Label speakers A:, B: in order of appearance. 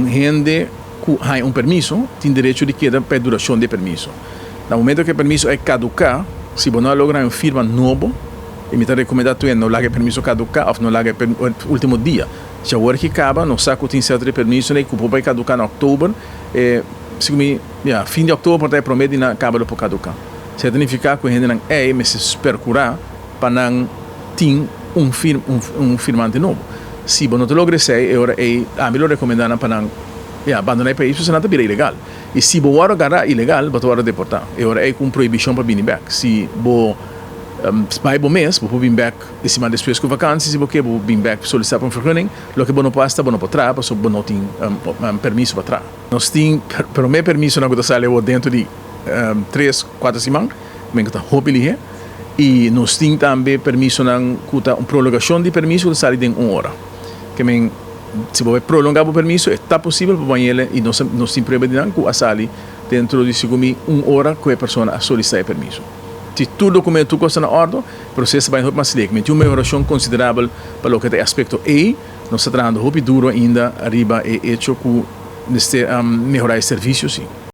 A: gente que tem permiso tem direito de queda para a duração do permiso. No momento que o permiso é caducar, se você não logra uma firma nova, eu me recomendo que não largue permiso caducar ou não largue o último dia. Se a hora que acaba, não sabe que tem certo de permiso, né, que vai caducar em outubro, fim de outubro, até promete que acaba para caducar. Isso significa que a gente não mas espera curar para não ter um firmante novo. Se você não logra isso, a melhor recomendação para não abandonar o país, porque senão vira ilegal. E se você agarrar ilegal, você vai deportar. Agora é com proibição para vir back. Se você vai para o mês, você vir back em cima das suas vacâncias, se você quer vir back solicitar para um vergunning, o que você não pode você não pode trás, porque você não tem permisso para trás. Nós temos, para o meu permisso, não pode sair dentro de 3, 4 semanas, mas está hopefully e nós temos também permisso uma prolongação de permisso que sai em 1 hora. Que se você prolongar o permiso, está possível para ele e nós temos problema que a sair dentro de 1 hora que a pessoa solicita o permiso. Se todo documento está na ordem, o processo vai mais lento. Mas tem uma melhoração considerável para o que é aspecto E, nós estamos trabalhando duro ainda arriba e hecho que melhorar o serviço, sim.